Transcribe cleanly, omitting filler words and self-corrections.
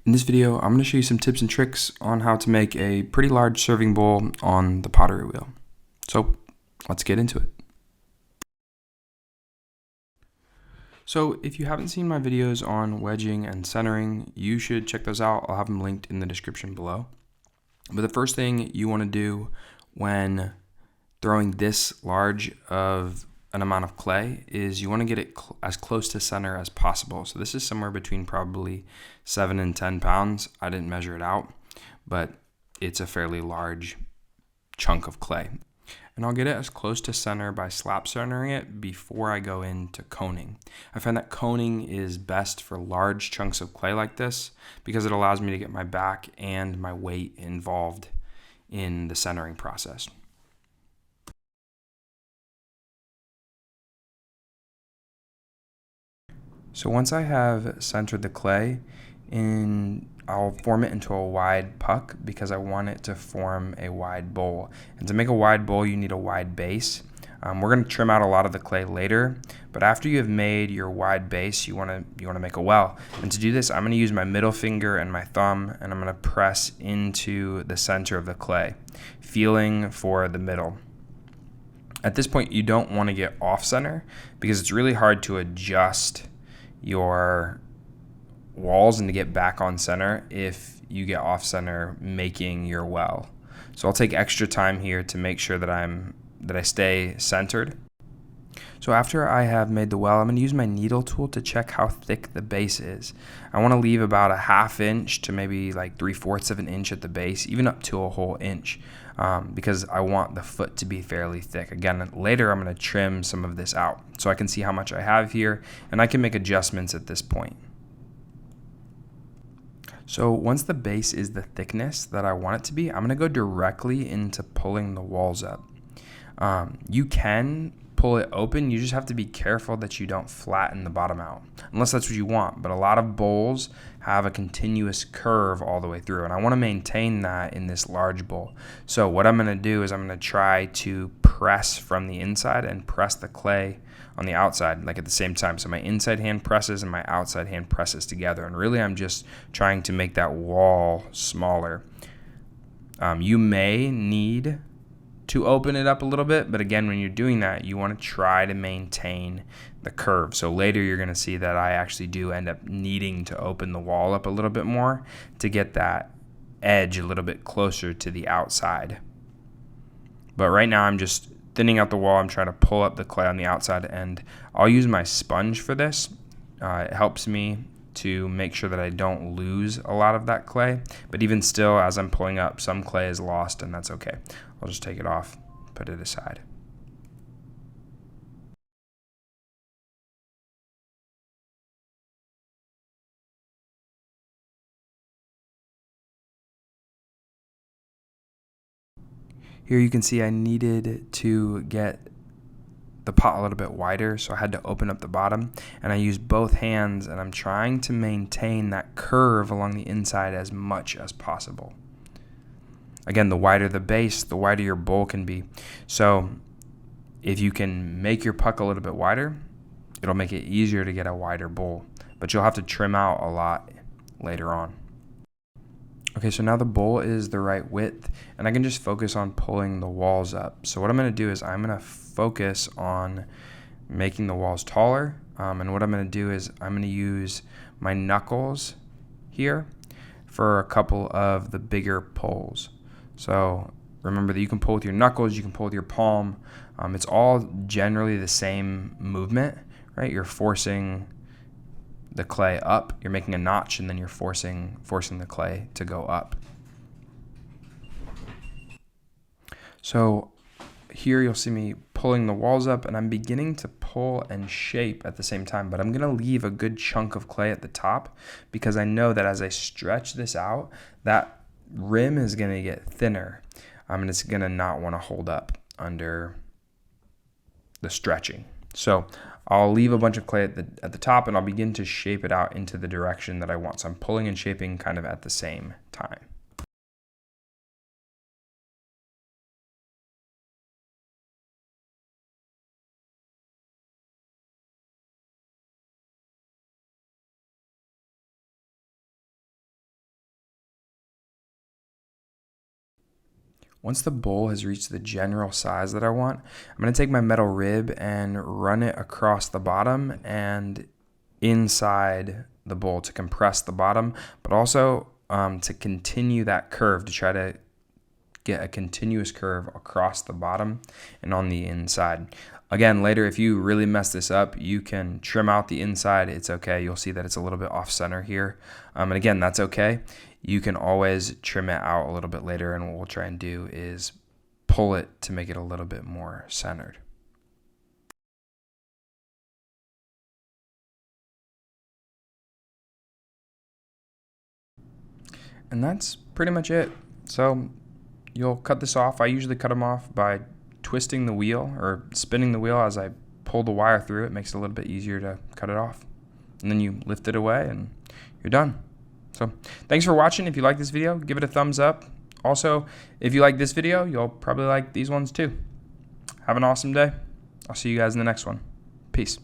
In this video, I'm going to show you some tips and tricks on how to make a pretty large serving bowl on the pottery wheel. So let's get into it. So if you haven't seen my videos on wedging and centering, you should check those out. I'll have them linked in the description below. But the first thing you want to do when throwing this large of an amount of clay is you want to get it as close to center as possible. So this is somewhere between probably 7 and 10 pounds. I didn't measure it out, but it's a fairly large chunk of clay. And I'll get it as close to center by slap centering it before I go into coning. I find that coning is best for large chunks of clay like this because it allows me to get my back and my weight involved in the centering process. So once I have centered the clay, I'll form it into a wide puck because I want it to form a wide bowl. And to make a wide bowl, you need a wide base. We're going to trim out a lot of the clay later, but after you have made your wide base, you want to make a well. And to do this, I'm going to use my middle finger and my thumb, and I'm going to press into the center of the clay, feeling for the middle. At this point, you don't want to get off center because it's really hard to adjust your walls and to get back on center if you get off center making your well. So I'll take extra time here to make sure that I stay centered. So after I have made the well, I'm going to use my needle tool to check how thick the base is. I want to leave about a 1/2 inch to maybe like 3/4 of an inch at the base, even up to a whole inch, because I want the foot to be fairly thick. Again, later I'm going to trim some of this out so I can see how much I have here, and I can make adjustments at this point. So once the base is the thickness that I want it to be, I'm going to go directly into pulling the walls up. You can pull it open, you just have to be careful that you don't flatten the bottom out, unless that's what you want. But a lot of bowls have a continuous curve all the way through, and I want to maintain that in this large bowl. So what I'm going to do is I'm going to try to press from the inside and press the clay on the outside, like at the same time. So my inside hand presses and my outside hand presses together, and really I'm just trying to make that wall smaller. You may need to open it up a little bit, but again, when you're doing that, you want to try to maintain the curve. So later you're going to see that I actually do end up needing to open the wall up a little bit more to get that edge a little bit closer to the outside. But right now I'm just thinning out the wall. I'm trying to pull up the clay on the outside, and I'll use my sponge for this. It helps me to make sure that I don't lose a lot of that clay, but even still, as I'm pulling up, some clay is lost, and that's okay. I'll just take it off, put it aside. Here you can see I needed to get the pot a little bit wider, so I had to open up the bottom, and I used both hands, and I'm trying to maintain that curve along the inside as much as possible. Again, the wider the base, the wider your bowl can be. So if you can make your puck a little bit wider, it'll make it easier to get a wider bowl, but you'll have to trim out a lot later on. Okay, so now the bowl is the right width, and I can just focus on pulling the walls up. So what I'm going to do is I'm going to focus on making the walls taller, and what I'm going to do is I'm going to use my knuckles here for a couple of the bigger pulls. So remember that you can pull with your knuckles, you can pull with your palm. It's all generally the same movement, right? You're forcing the clay up, you're making a notch, and then you're forcing the clay to go up. So here you'll see me pulling the walls up, and I'm beginning to pull and shape at the same time, but I'm going to leave a good chunk of clay at the top because I know that as I stretch this out, that rim is going to get thinner, and it's going to not want to hold up under the stretching. So I'll leave a bunch of clay at the top, and I'll begin to shape it out into the direction that I want. So I'm pulling and shaping kind of at the same time. Once the bowl has reached the general size that I want, I'm going to take my metal rib and run it across the bottom and inside the bowl to compress the bottom, but also to continue that curve, to try to get a continuous curve across the bottom and on the inside. Again, later, if you really mess this up, you can trim out the inside. It's okay. You'll see that it's a little bit off center here. And again, that's okay. You can always trim it out a little bit later, and what we'll try and do is pull it to make it a little bit more centered. And that's pretty much it. So you'll cut this off. I usually cut them off by twisting the wheel or spinning the wheel as I pull the wire through. It makes it a little bit easier to cut it off. And then you lift it away and you're done. So thanks for watching. If you like this video, give it a thumbs up. Also, if you like this video, you'll probably like these ones too. Have an awesome day. I'll see you guys in the next one. Peace.